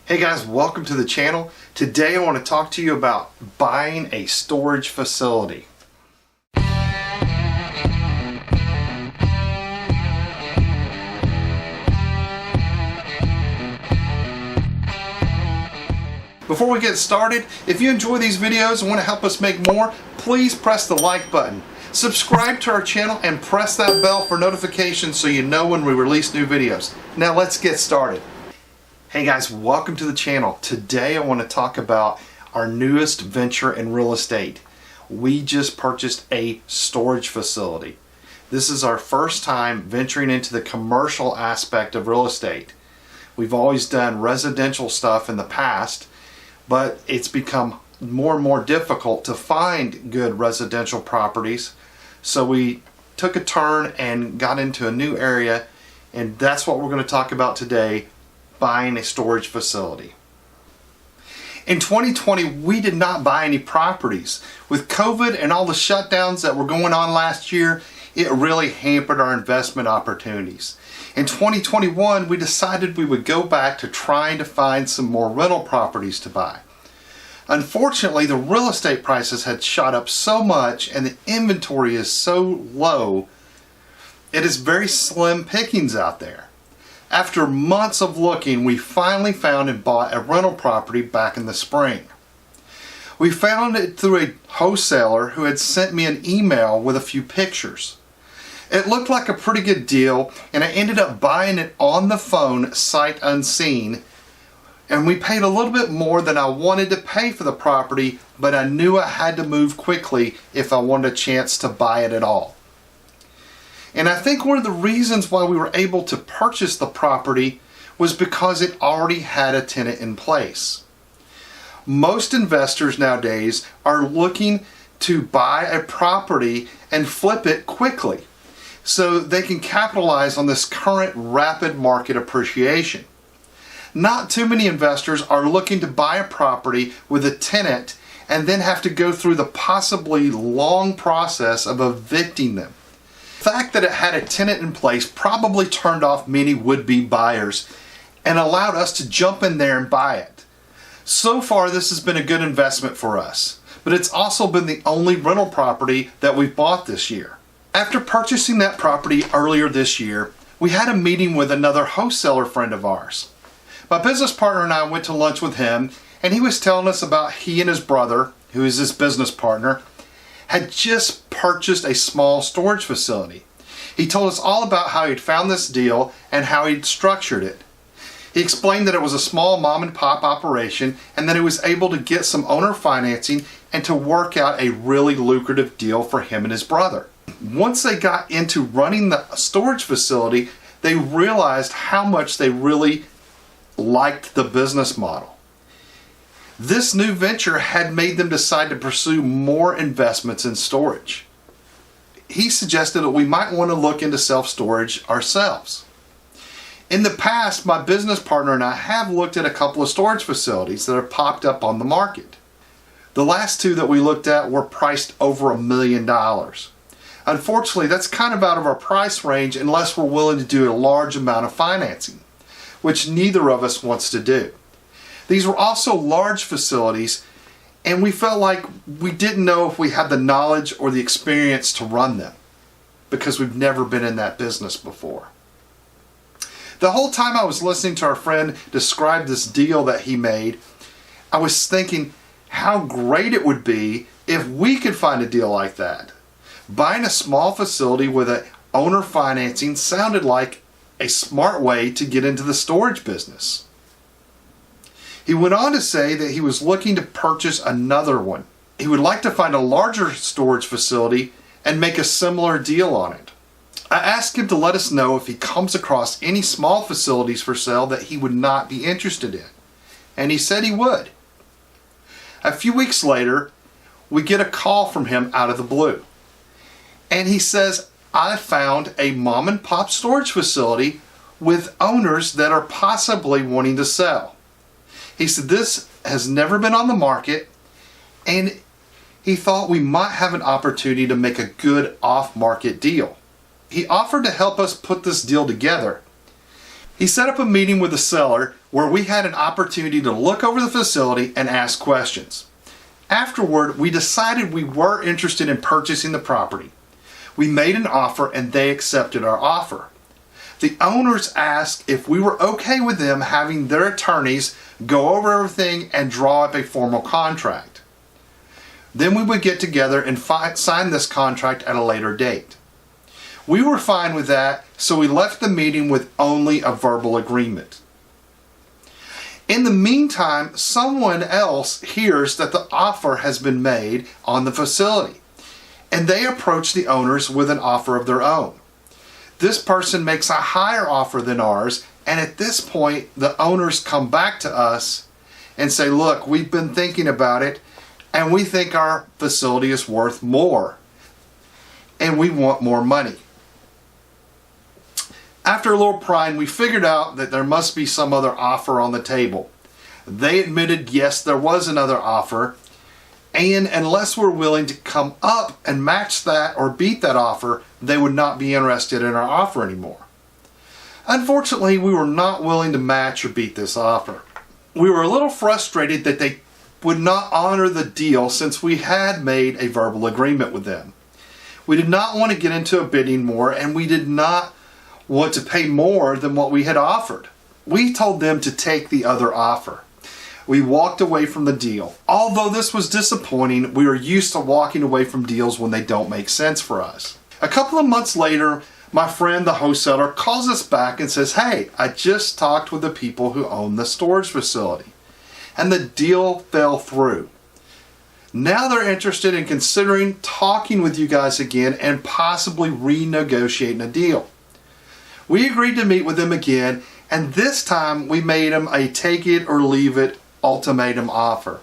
Hey guys, welcome to the channel. Today I want to talk to you about buying a storage facility. Before we get started, if you enjoy these videos and want to help us make more, please press the like button. Subscribe to our channel and press that bell for notifications so you know when we release new videos. Now let's get started. Hey guys, welcome to the channel. Today I want to talk about our newest venture in real estate. We just purchased a storage facility. This is our first time venturing into the commercial aspect of real estate. We've always done residential stuff in the past, but it's become more and more difficult to find good residential properties. So we took a turn and got into a new area, and that's what we're going to talk about today. Buying a storage facility. In 2020, we did not buy any properties. With COVID and all the shutdowns that were going on last year, it really hampered our investment opportunities. In 2021, we decided we would go back to trying to find some more rental properties to buy. Unfortunately, the real estate prices had shot up so much and the inventory is so low, it is very slim pickings out there. After months of looking, we finally found and bought a rental property back in the spring. We found it through a wholesaler who had sent me an email with a few pictures. It looked like a pretty good deal, and I ended up buying it on the phone, sight unseen, and we paid a little bit more than I wanted to pay for the property, but I knew I had to move quickly if I wanted a chance to buy it at all. And I think one of the reasons why we were able to purchase the property was because it already had a tenant in place. Most investors nowadays are looking to buy a property and flip it quickly so they can capitalize on this current rapid market appreciation. Not too many investors are looking to buy a property with a tenant and then have to go through the possibly long process of evicting them. The fact that it had a tenant in place probably turned off many would-be buyers and allowed us to jump in there and buy it. So far, this has been a good investment for us, but it's also been the only rental property that we've bought this year. After purchasing that property earlier this year, we had a meeting with another wholesaler friend of ours. My business partner and I went to lunch with him, and he was telling us about he and his brother, who is his business partner, had just purchased a small storage facility. He told us all about how he'd found this deal and how he'd structured it. He explained that it was a small mom and pop operation and that he was able to get some owner financing and to work out a really lucrative deal for him and his brother. Once they got into running the storage facility, they realized how much they really liked the business model. This new venture had made them decide to pursue more investments in storage. He suggested that we might want to look into self-storage ourselves. In the past, my business partner and I have looked at a couple of storage facilities that have popped up on the market. The last two that we looked at were priced over $1 million. Unfortunately, that's kind of out of our price range unless we're willing to do a large amount of financing, which neither of us wants to do. These were also large facilities, and we felt like we didn't know if we had the knowledge or the experience to run them because we've never been in that business before. The whole time I was listening to our friend describe this deal that he made, I was thinking how great it would be if we could find a deal like that. Buying a small facility with an owner financing sounded like a smart way to get into the storage business. He went on to say that he was looking to purchase another one. He would like to find a larger storage facility and make a similar deal on it. I asked him to let us know if he comes across any small facilities for sale that he would not be interested in, and he said he would. A few weeks later, we get a call from him out of the blue, and he says, I found a mom and pop storage facility with owners that are possibly wanting to sell. He said this has never been on the market, and he thought we might have an opportunity to make a good off-market deal. He offered to help us put this deal together, He set up a meeting with the seller where we had an opportunity to look over the facility and ask questions. Afterward, we decided we were interested in purchasing the property. We made an offer and they accepted our offer. The owners asked if we were okay with them having their attorneys go over everything and draw up a formal contract. Then we would get together and sign this contract at a later date. We were fine with that, so we left the meeting with only a verbal agreement. In the meantime, someone else hears that the offer has been made on the facility, and they approach the owners with an offer of their own. This person makes a higher offer than ours, and at this point, the owners come back to us and say, look, we've been thinking about it, and we think our facility is worth more, and we want more money. After a little prying, we figured out that there must be some other offer on the table. They admitted, yes, there was another offer, and unless we're willing to come up and match that or beat that offer, they would not be interested in our offer anymore. Unfortunately, we were not willing to match or beat this offer. We were a little frustrated that they would not honor the deal since we had made a verbal agreement with them. We did not want to get into a bidding war, and we did not want to pay more than what we had offered. We told them to take the other offer. We walked away from the deal. Although this was disappointing, we are used to walking away from deals when they don't make sense for us. A couple of months later, my friend, the wholesaler, calls us back and says, hey, I just talked with the people who own the storage facility, and the deal fell through. Now they're interested in considering talking with you guys again and possibly renegotiating a deal. We agreed to meet with them again, and this time we made them a take it or leave it ultimatum offer.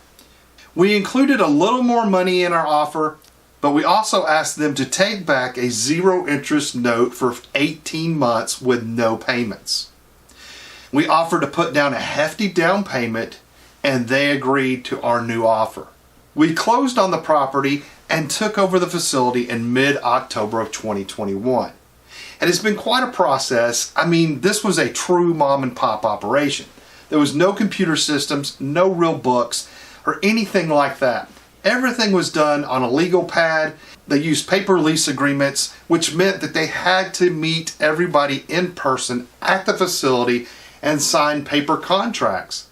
We included a little more money in our offer, but we also asked them to take back a zero interest note for 18 months with no payments. We offered to put down a hefty down payment, and they agreed to our new offer. We closed on the property and took over the facility in mid-October of 2021. And it's been quite a process. I mean, this was a true mom and pop operation. There was no computer systems, no real books, or anything like that. Everything was done on a legal pad. They used paper lease agreements, which meant that they had to meet everybody in person at the facility and sign paper contracts.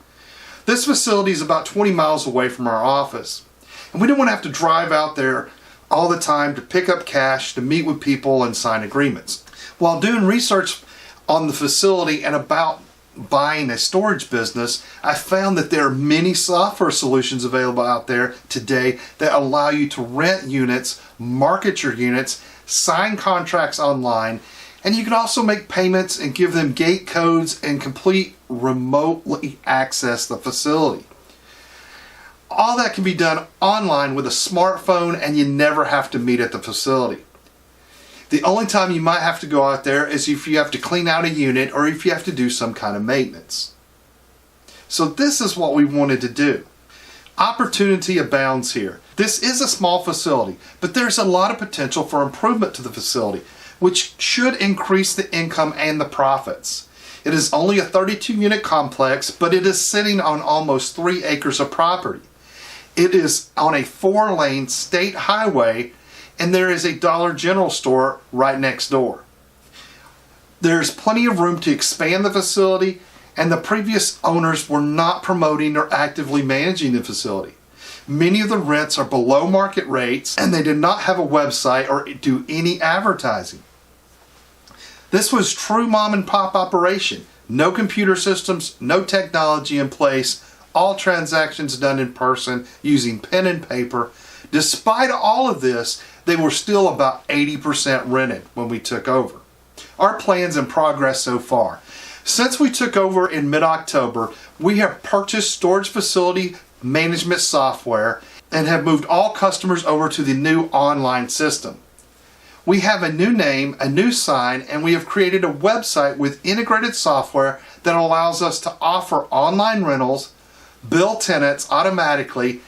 This facility is about 20 miles away from our office, and we didn't want to have to drive out there all the time to pick up cash, to meet with people and sign agreements. While doing research on the facility and about buying a storage business, I found that there are many software solutions available out there today that allow you to rent units, market your units, sign contracts online, and you can also make payments and give them gate codes and complete remotely access the facility. All that can be done online with a smartphone, and you never have to meet at the facility. The only time you might have to go out there is if you have to clean out a unit or if you have to do some kind of maintenance. So this is what we wanted to do. Opportunity abounds here. This is a small facility, but there's a lot of potential for improvement to the facility, which should increase the income and the profits. It is only a 32-unit complex, but it is sitting on almost 3 acres of property. It is on a 4-lane state highway, and there is a Dollar General store right next door. There's plenty of room to expand the facility, and the previous owners were not promoting or actively managing the facility. Many of the rents are below market rates, and they did not have a website or do any advertising. This was true mom and pop operation. No computer systems, no technology in place, all transactions done in person using pen and paper. Despite all of this, they were still about 80% rented when we took over. Our plans and progress so far. Since we took over in mid-October, we have purchased storage facility management software and have moved all customers over to the new online system. We have a new name, a new sign, and we have created a website with integrated software that allows us to offer online rentals, bill tenants automatically,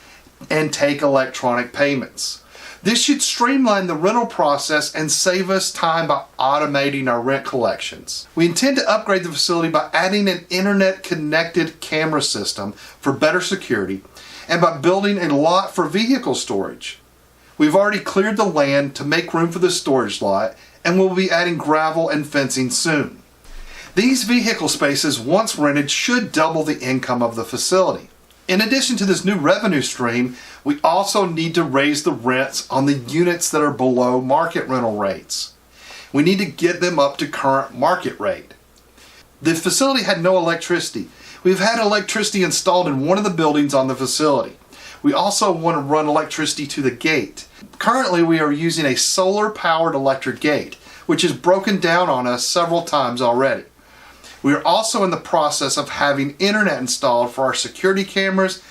and take electronic payments. This should streamline the rental process and save us time by automating our rent collections. We intend to upgrade the facility by adding an internet-connected camera system for better security and by building a lot for vehicle storage. We've already cleared the land to make room for the storage lot, and we'll be adding gravel and fencing soon. These vehicle spaces, once rented, should double the income of the facility. In addition to this new revenue stream, we also need to raise the rents on the units that are below market rental rates. We need to get them up to current market rate. The facility had no electricity. We've had electricity installed in one of the buildings on the facility. We also want to run electricity to the gate. Currently, we are using a solar-powered electric gate, which has broken down on us several times already. We are also in the process of having internet installed for our security cameras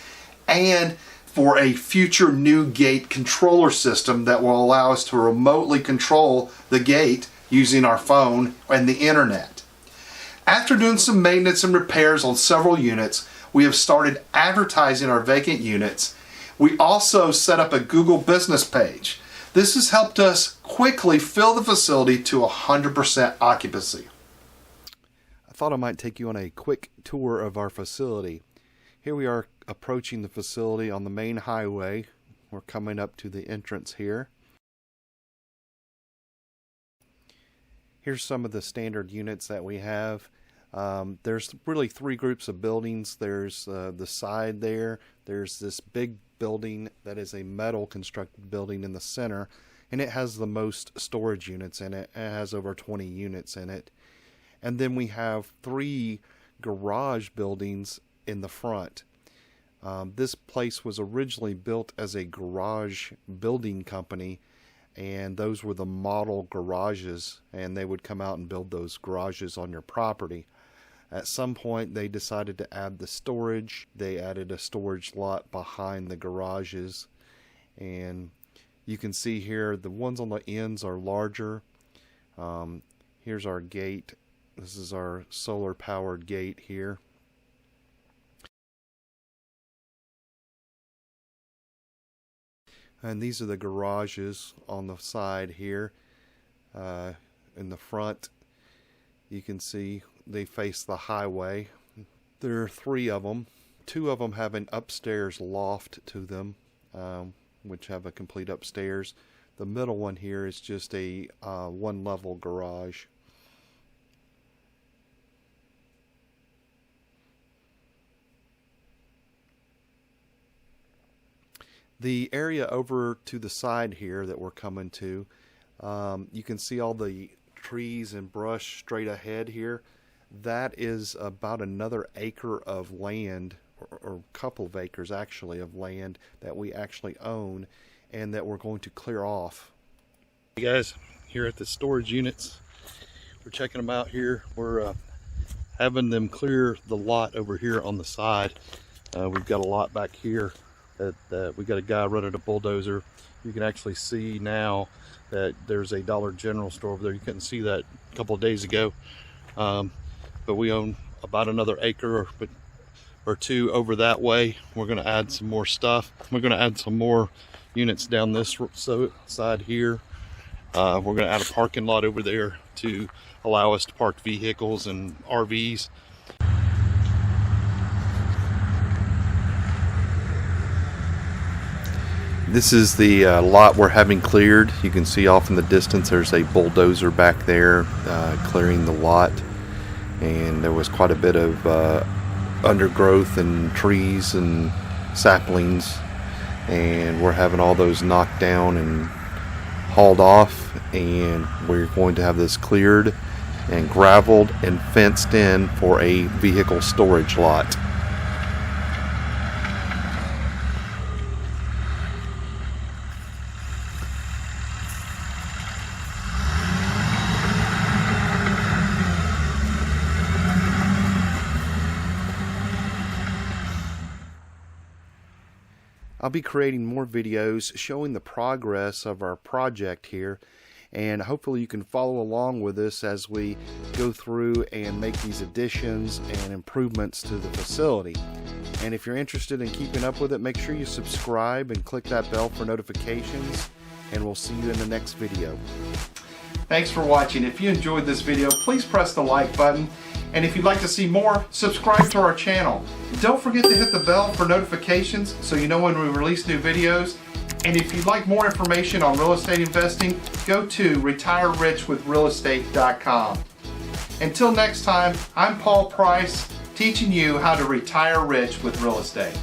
and for a future new gate controller system that will allow us to remotely control the gate using our phone and the internet. After doing some maintenance and repairs on several units, we have started advertising our vacant units. We also set up a Google business page. This has helped us quickly fill the facility to 100% occupancy. I thought I might take you on a quick tour of our facility. Here we are approaching the facility on the main highway. We're coming up to the entrance here. Here's some of the standard units that we have. There's really three groups of buildings. There's the side there. There's this big building that is a metal constructed building in the center, and it has the most storage units in it. It has over 20 units in it. And then we have three garage buildings in the front. This place was originally built as a garage building company, and those were the model garages, and they would come out and build those garages on your property. At some point they decided to add the storage. They added a storage lot behind the garages, and you can see here the ones on the ends are larger. Here's our gate. This is our solar powered gate here. And these are the garages on the side here. In the front, you can see they face the highway. There are three of them. Two of them have an upstairs loft to them, which have a complete upstairs. The middle one here is just a one-level garage. The area over to the side here that we're coming to, you can see all the trees and brush straight ahead here. That is about another acre of land, or a couple of acres actually of land that we actually own and that we're going to clear off. Hey guys, here at the storage units, we're checking them out here. We're having them clear the lot over here on the side. We've got a lot back here that we got a guy running a bulldozer. You can actually see now that there's a Dollar General store over there. You couldn't see that a couple of days ago, but we own about another acre or two over that way. We're going to add some more stuff. We're going to add some more units down this side here. We're going to add a parking lot over there to allow us to park vehicles and RVs. This is the lot we're having cleared. You can see off in the distance there's a bulldozer back there clearing the lot, and there was quite a bit of undergrowth and trees and saplings, and we're having all those knocked down and hauled off, and we're going to have this cleared and graveled and fenced in for a vehicle storage lot. I'll be creating more videos showing the progress of our project here, and hopefully you can follow along with us as we go through and make these additions and improvements to the facility. And if you're interested in keeping up with it, make sure you subscribe and click that bell for notifications. and we'll see you in the next video. Thanks for watching. If you enjoyed this video, please press the like button. And if you'd like to see more, subscribe to our channel. Don't forget to hit the bell for notifications so you know when we release new videos. And if you'd like more information on real estate investing, go to retirerichwithrealestate.com. Until next time, I'm Paul Price, teaching you how to retire rich with real estate.